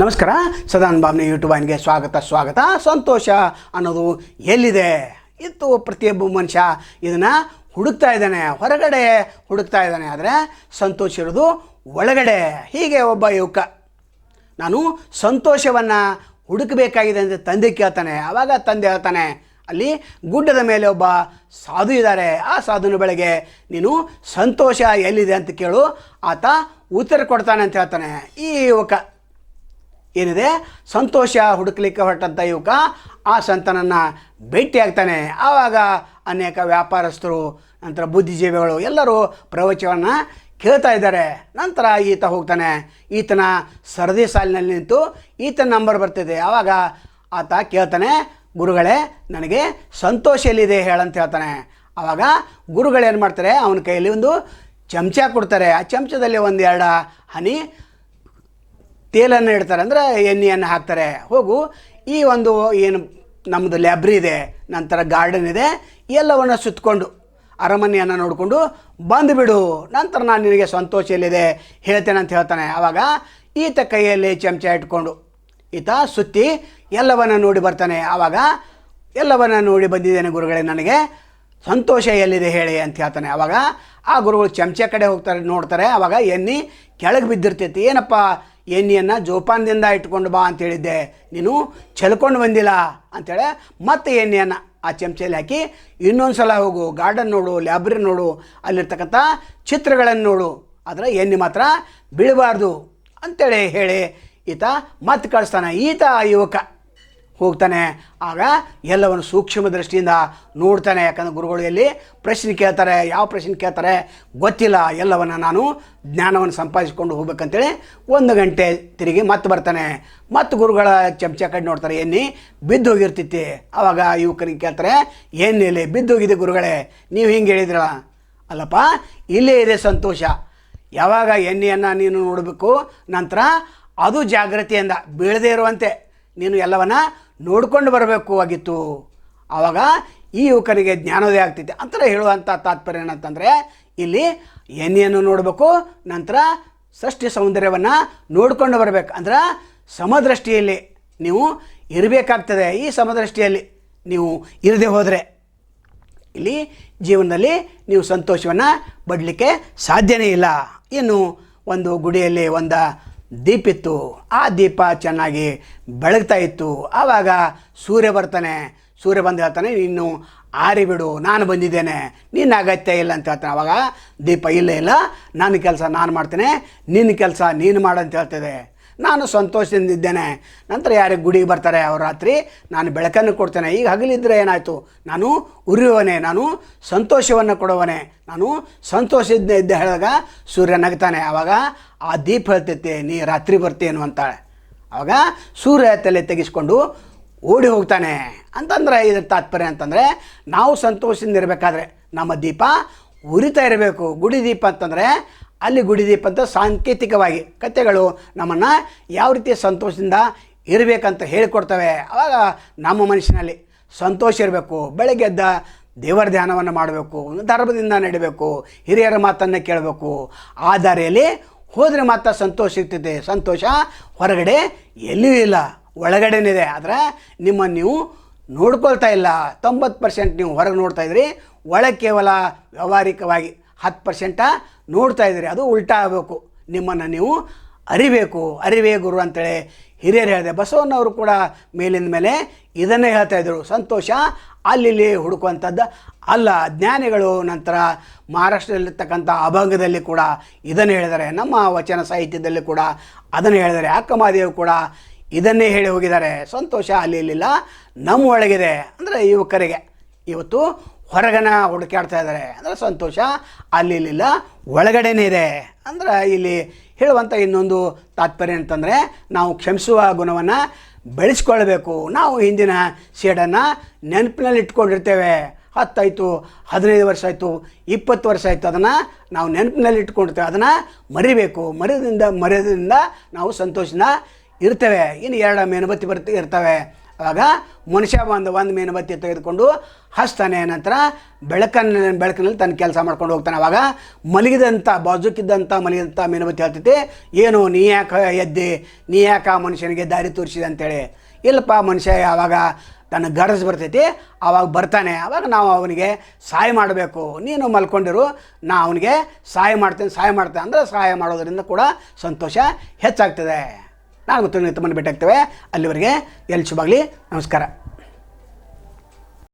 ನಮಸ್ಕಾರ. ಸದಾನ್ ಬಾಬ್ನಿ ಯೂಟ್ಯೂಬ್ ಚಾನಲ್ಗೆ ಸ್ವಾಗತ. ಸಂತೋಷ ಅನ್ನೋದು ಎಲ್ಲಿದೆ? ಇದು ಪ್ರತಿಯೊಬ್ಬ ಮನುಷ್ಯ ಇದನ್ನು ಹುಡುಕ್ತಾ ಇದ್ದಾನೆ, ಹೊರಗಡೆ ಹುಡುಕ್ತಾ ಇದ್ದಾನೆ. ಆದರೆ ಸಂತೋಷ ಇರೋದು ಒಳಗಡೆ. ಹೀಗೆ ಒಬ್ಬ ಯುವಕ ನಾನು ಸಂತೋಷವನ್ನು ಹುಡುಕಬೇಕಾಗಿದೆ ಅಂತ ತಂದೆ ಕೇಳ್ತಾನೆ. ಆವಾಗ ತಂದೆ ಹೇಳ್ತಾನೆ, ಅಲ್ಲಿ ಗುಡ್ಡದ ಮೇಲೆ ಒಬ್ಬ ಸಾಧು ಇದ್ದಾರೆ, ಆ ಸಾಧುನ ಬೆಳಗ್ಗೆ ನೀನು ಸಂತೋಷ ಎಲ್ಲಿದೆ ಅಂತ ಕೇಳು, ಆತ ಉತ್ತರ ಕೊಡ್ತಾನೆ ಅಂತ ಹೇಳ್ತಾನೆ. ಈ ಯುವಕ ಏನಿದೆ ಸಂತೋಷ ಹುಡುಕ್ಲಿಕ್ಕೆ ಹೊರಟಂಥ ಯುವಕ ಆ ಸಂತನನ್ನು ಭೇಟಿಯಾಗ್ತಾನೆ. ಆವಾಗ ಅನೇಕ ವ್ಯಾಪಾರಸ್ಥರು, ನಂತರ ಬುದ್ಧಿಜೀವಿಗಳು ಎಲ್ಲರೂ ಪ್ರವಚನವನ್ನು ಕೇಳ್ತಾ ಇದ್ದಾರೆ. ನಂತರ ಈತ ಹೋಗ್ತಾನೆ. ಈತನ ಸರದಿ ಸಾಲಿನಲ್ಲಿ ನಿಂತು ಈತನ ನಂಬರ್ ಬರ್ತಿದೆ. ಆವಾಗ ಆತ ಕೇಳ್ತಾನೆ, ಗುರುಗಳೇ ನನಗೆ ಸಂತೋಷ ಎಲ್ಲಿದೆ ಹೇಳಂತ ಹೇಳ್ತಾನೆ. ಆವಾಗ ಗುರುಗಳೇನು ಮಾಡ್ತಾರೆ, ಅವನ ಕೈಯಲ್ಲಿ ಒಂದು ಚಮಚ ಕೊಡ್ತಾರೆ. ಆ ಚಮಚದಲ್ಲಿ ಒಂದೆರಡು ಹನಿ ತೇಲನ್ನು ಇಡ್ತಾರೆ, ಅಂದರೆ ಎಣ್ಣೆಯನ್ನು ಹಾಕ್ತಾರೆ. ಹೋಗು, ಈ ಒಂದು ಏನು ನಮ್ಮದು ಲೈಬ್ರರಿ ಇದೆ, ನಂತರ ಗಾರ್ಡನ್ ಇದೆ, ಎಲ್ಲವನ್ನು ಸುತ್ತಕೊಂಡು ಅರಮನೆಯನ್ನು ನೋಡಿಕೊಂಡು ಬಂದುಬಿಡು, ನಂತರ ನಾನು ನಿನಗೆ ಸಂತೋಷ ಎಲ್ಲಿದೆ ಹೇಳ್ತೇನೆ ಅಂತ ಹೇಳ್ತಾನೆ. ಆವಾಗ ಈತ ಕೈಯಲ್ಲಿ ಚಮಚ ಇಟ್ಕೊಂಡು ಈತ ಸುತ್ತಿ ಎಲ್ಲವನ್ನು ನೋಡಿ ಬರ್ತಾನೆ. ಆವಾಗ ಎಲ್ಲವನ್ನು ನೋಡಿ ಬಂದಿದ್ದೇನೆ ಗುರುಗಳೇ, ನನಗೆ ಸಂತೋಷ ಎಲ್ಲಿದೆ ಹೇಳಿ ಅಂತ ಹೇಳ್ತಾನೆ. ಆವಾಗ ಆ ಗುರುಗಳು ಚಮಚ ಕಡೆ ಹೋಗ್ತಾರೆ, ನೋಡ್ತಾರೆ. ಆವಾಗ ಎಣ್ಣೆ ಕೆಳಗೆ ಬಿದ್ದಿರ್ತೈತಿ. ಏನಪ್ಪ ಎಣ್ಣೆಯನ್ನು ಜೋಪಾನದಿಂದ ಇಟ್ಕೊಂಡು ಬಾ ಅಂತ ಹೇಳಿದ್ದೆ, ನೀನು ಚೆಲ್ಕೊಂಡು ಬಂದಿಲ್ಲ ಅಂಥೇಳಿ ಮತ್ತೆ ಎಣ್ಣೆಯನ್ನು ಆ ಚಮಚೆಯಲ್ಲಿ ಹಾಕಿ ಇನ್ನೊಂದು ಸಲ ಹೋಗು, ಗಾರ್ಡನ್ ನೋಡು, ಲೈಬ್ರರಿ ನೋಡು, ಅಲ್ಲಿರ್ತಕ್ಕಂಥ ಚಿತ್ರಗಳನ್ನು ನೋಡು, ಆದರೆ ಎಣ್ಣೆ ಮಾತ್ರ ಬೀಳಬಾರ್ದು ಅಂಥೇಳಿ ಹೇಳಿ ಈತ ಮತ್ತೆ ಕಳಿಸ್ತಾನೆ. ಈತ ಯುವಕ ಹೋಗ್ತಾನೆ. ಆಗ ಎಲ್ಲವನ್ನು ಸೂಕ್ಷ್ಮ ದೃಷ್ಟಿಯಿಂದ ನೋಡ್ತಾನೆ. ಯಾಕಂದರೆ ಗುರುಗಳು ಎಲ್ಲಿ ಪ್ರಶ್ನೆ ಕೇಳ್ತಾರೆ, ಯಾವ ಪ್ರಶ್ನೆ ಕೇಳ್ತಾರೆ ಗೊತ್ತಿಲ್ಲ. ಎಲ್ಲವನ್ನು ನಾನು ಜ್ಞಾನವನ್ನು ಸಂಪಾದಿಸಿಕೊಂಡು ಹೋಗ್ಬೇಕಂತೇಳಿ 1 ಗಂಟೆ ತಿರುಗಿ ಮತ್ತೆ ಬರ್ತಾನೆ. ಮತ್ತು ಗುರುಗಳ ಚಮಚ ಕಡೆ ನೋಡ್ತಾರೆ, ಎಣ್ಣೆ ಬಿದ್ದು ಹೋಗಿರ್ತೈತಿ. ಆವಾಗ ಯುವಕರಿಗೆ ಕೇಳ್ತಾರೆ, ಎಣ್ಣೆಯಲ್ಲಿ ಬಿದ್ದು ಹೋಗಿದೆ ಗುರುಗಳೇ, ನೀವು ಹಿಂಗೆ ಹೇಳಿದ್ರಲ್ಲ. ಅಲ್ಲಪ್ಪ, ಇಲ್ಲೇ ಇದೆ ಸಂತೋಷ. ಯಾವಾಗ ಎಣ್ಣೆಯನ್ನು ನೀನು ನೋಡಬೇಕು, ನಂತರ ಅದು ಜಾಗೃತಿಯಿಂದ ಬೀಳದೇ ಇರುವಂತೆ ನೀನು ಎಲ್ಲವನ್ನು ನೋಡ್ಕೊಂಡು ಬರಬೇಕು ಆಗಿತ್ತು. ಆವಾಗ ಈ ಯುವಕನಿಗೆ ಜ್ಞಾನೋದಯ ಆಗ್ತೈತೆ ಅಂತ ಹೇಳುವಂಥ ತಾತ್ಪರ್ಯ ಏನಂತಂದರೆ, ಇಲ್ಲಿ ಎಣ್ಣೆಯನ್ನು ನೋಡಬೇಕು, ನಂತರ ಸೃಷ್ಟಿ ಸೌಂದರ್ಯವನ್ನು ನೋಡಿಕೊಂಡು ಬರಬೇಕು. ಅಂದ್ರೆ ಸಮದೃಷ್ಟಿಯಲ್ಲಿ ನೀವು ಇರಬೇಕಾಗ್ತದೆ. ಈ ಸಮದೃಷ್ಟಿಯಲ್ಲಿ ನೀವು ಇರದೆ ಹೋದರೆ ಇಲ್ಲಿ ಜೀವನದಲ್ಲಿ ನೀವು ಸಂತೋಷವನ್ನು ಪಡಲಿಕ್ಕೆ ಸಾಧ್ಯನೇ ಇಲ್ಲ. ಇನ್ನು ಒಂದು ಗುಡಿಯಲ್ಲಿ ಒಂದು ದೀಪ ಇತ್ತು. ಆ ದೀಪ ಚೆನ್ನಾಗಿ ಬೆಳಗ್ತಾ ಇತ್ತು. ಆವಾಗ ಸೂರ್ಯ ಬರ್ತಾನೆ. ಸೂರ್ಯ ಬಂದು ಹೇಳ್ತಾನೆ, ನೀನು ಆರಿಬಿಡು, ನಾನು ಬಂದಿದ್ದೇನೆ, ನಿನ್ನ ಅಗತ್ಯ ಇಲ್ಲ ಅಂತ ಹೇಳ್ತಾನೆ. ಆವಾಗ ದೀಪ ಇಲ್ಲ, ನನ್ನ ಕೆಲಸ ನಾನು ಮಾಡ್ತೇನೆ, ನಿನ್ನ ಕೆಲಸ ನೀನು ಮಾಡಂತ ಹೇಳ್ತದೆ. ನಾನು ಸಂತೋಷದಿಂದ ಇದ್ದೇನೆ. ನಂತರ ಯಾರಿಗೆ ಗುಡಿಗೆ ಬರ್ತಾರೆ ಅವ್ರು ರಾತ್ರಿ ನಾನು ಬೆಳಕನ್ನು ಕೊಡ್ತೇನೆ. ಈಗ ಹಗಲಿದ್ದರೆ ಏನಾಯಿತು, ನಾನು ಉರಿಯುವವನೇ, ನಾನು ಸಂತೋಷವನ್ನು ಕೊಡುವವನೇ, ನಾನು ಸಂತೋಷದಿಂದ ಇದ್ದ ಹೇಳಿದಾಗ ಸೂರ್ಯ ನಗ್ತಾನೆ. ಆವಾಗ ಆ ದೀಪ ಹೇಳ್ತೈತೆ, ನೀ ರಾತ್ರಿ ಬರ್ತೀಯೇನು ಅಂತಾಳೆ. ಆವಾಗ ಸೂರ್ಯ ತಲೆ ತೆಗೆಸ್ಕೊಂಡು ಓಡಿ ಹೋಗ್ತಾನೆ. ಅಂತಂದರೆ ಇದರ ತಾತ್ಪರ್ಯ ಅಂತಂದರೆ, ನಾವು ಸಂತೋಷದಿಂದ ಇರಬೇಕಾದ್ರೆ ನಮ್ಮ ದೀಪ ಉರಿತಾ ಇರಬೇಕು. ಗುಡಿ ದೀಪ ಅಂತಂದರೆ ಅಲ್ಲಿ ಗುಡಿ ದೀಪ ಅಂತ ಸಾಂಕೇತಿಕವಾಗಿ ಕಥೆಗಳು ನಮ್ಮನ್ನು ಯಾವ ರೀತಿ ಸಂತೋಷದಿಂದ ಇರಬೇಕಂತ ಹೇಳಿಕೊಡ್ತವೆ. ಆವಾಗ ನಮ್ಮ ಮನುಷ್ಯನಲ್ಲಿ ಸಂತೋಷ ಇರಬೇಕು. ಬೆಳಗ್ಗೆ ಎದ್ದ ದೇವರ ಧ್ಯಾನವನ್ನು ಮಾಡಬೇಕು, ಧರ್ಮದಿಂದ ನಡಿಬೇಕು, ಹಿರಿಯರ ಮಾತನ್ನು ಕೇಳಬೇಕು. ಆ ದಾರಿಯಲ್ಲಿ ಹೋದರೆ ಮಾತ್ರ ಸಂತೋಷ ಸಿಗ್ತದೆ. ಸಂತೋಷ ಹೊರಗಡೆ ಎಲ್ಲಿಯೂ ಇಲ್ಲ, ಒಳಗಡೆನಿದೆ. ಆದರೆ ನಿಮ್ಮನ್ನು ನೀವು ನೋಡ್ಕೊಳ್ತಾ ಇಲ್ಲ. 90% ನೀವು ಹೊರಗೆ ನೋಡ್ತಾ ಇದ್ರಿ, ಒಳಗೆ ಕೇವಲ ವ್ಯಾವಹಾರಿಕವಾಗಿ 10% ನೋಡ್ತಾ ಇದ್ದೀರಿ. ಅದು ಉಲ್ಟಾ ಆಗಬೇಕು. ನಿಮ್ಮನ್ನು ನೀವು ಅರಿವೇ ಗುರು ಅಂತೇಳಿ ಹಿರಿಯರು ಹೇಳಿದೆ. ಬಸವಣ್ಣವರು ಕೂಡ ಮೇಲಿಂದ ಮೇಲೆ ಇದನ್ನೇ ಹೇಳ್ತಾಯಿದ್ರು. ಸಂತೋಷ ಅಲ್ಲಿ ಹುಡುಕುವಂಥದ್ದು ಅಲ್ಲ. ಜ್ಞಾನಿಗಳು ನಂತರ ಮಹಾರಾಷ್ಟ್ರದಲ್ಲಿರ್ತಕ್ಕಂಥ ಅಭಂಗದಲ್ಲಿ ಕೂಡ ಇದನ್ನು ಹೇಳಿದ್ದಾರೆ. ನಮ್ಮ ವಚನ ಸಾಹಿತ್ಯದಲ್ಲಿ ಕೂಡ ಅದನ್ನು ಹೇಳಿದ್ದಾರೆ. ಅಕ್ಕಮಹಾದೇವ್ ಕೂಡ ಇದನ್ನೇ ಹೇಳಿ ಹೋಗಿದ್ದಾರೆ. ಸಂತೋಷ ಅಲ್ಲಿ ಇಲ್ಲಿಲ್ಲ, ನಮ್ಮ ಒಳಗಿದೆ. ಅಂದರೆ ಯುವಕರಿಗೆ ಇವತ್ತು ಹೊರಗನ ಹುಡುಕಾಡ್ತಾ ಇದ್ದಾರೆ. ಅಂದರೆ ಸಂತೋಷ ಅಲ್ಲಿ ಇಲ್ಲಿಲ್ಲ, ಒಳಗಡೆನೇ ಇದೆ. ಅಂದ್ರೆ ಇಲ್ಲಿ ಹೇಳುವಂಥ ಇನ್ನೊಂದು ತಾತ್ಪರ್ಯ ಅಂತಂದರೆ, ನಾವು ಕ್ಷಮಿಸುವ ಗುಣವನ್ನು ಬೆಳೆಸ್ಕೊಳ್ಬೇಕು. ನಾವು ಹಿಂದಿನ ಸೇಡನ್ನು ನೆನಪಿನಲ್ಲಿ ಇಟ್ಕೊಂಡಿರ್ತೇವೆ. 10 ಆಯಿತು, 15 ವರ್ಷ ಆಯಿತು, 20 ವರ್ಷ ಆಯಿತು, ಅದನ್ನು ನಾವು ನೆನಪಿನಲ್ಲಿ ಇಟ್ಕೊಂಡಿರ್ತೇವೆ. ಅದನ್ನು ಮರಿಬೇಕು. ಮರ್ಯಾದಿಂದ ನಾವು ಸಂತೋಷದಿಂದ ಇರ್ತೇವೆ. ಇನ್ನು 2 ಮೇಣಬತ್ತಿ ಇರ್ತವೆ, ಆವಾಗ ಮನುಷ್ಯ ಒಂದು ಮೇಣಬತ್ತಿ ತೆಗೆದುಕೊಂಡು ಹಚ್ತಾನೆ. ನಂತರ ಬೆಳಕಿನಲ್ಲಿ ತನ್ನ ಕೆಲಸ ಮಾಡ್ಕೊಂಡು ಹೋಗ್ತಾನೆ. ಆವಾಗ ಮಲಗಿದಂಥ ಮೇಣಬತ್ತಿ ಹೇಳ್ತೈತಿ, ಏನು ನೀ ಯಾಕೆ ಎದ್ದೆ, ನೀ ಯಾಕೆ ಆ ಮನುಷ್ಯನಿಗೆ ದಾರಿ ತೋರಿಸಿದೆ ಅಂತೇಳಿ. ಇಲ್ಲಪ್ಪ, ಮನುಷ್ಯ ಯಾವಾಗ ತನ್ನ ಗರಜು ಬರ್ತೈತಿ ಆವಾಗ ಬರ್ತಾನೆ, ಆವಾಗ ನಾವು ಅವನಿಗೆ ಸಹಾಯ ಮಾಡಬೇಕು. ನೀನು ಮಲ್ಕೊಂಡಿರು, ನಾ ಅವನಿಗೆ ಸಹಾಯ ಮಾಡ್ತೇನೆ ಅಂದರೆ ಸಹಾಯ ಮಾಡೋದರಿಂದ ಕೂಡ ಸಂತೋಷ ಹೆಚ್ಚಾಗ್ತದೆ. ನಾನು ಮತ್ತು ನೀವು ತಮ್ಮನ್ನು ಭೇಟಿ ಆಗ್ತೇವೆ. ಅಲ್ಲಿವರೆಗೆ ಎಲ್ಲಿ ಶುಭಾಗಲಿ. ನಮಸ್ಕಾರ.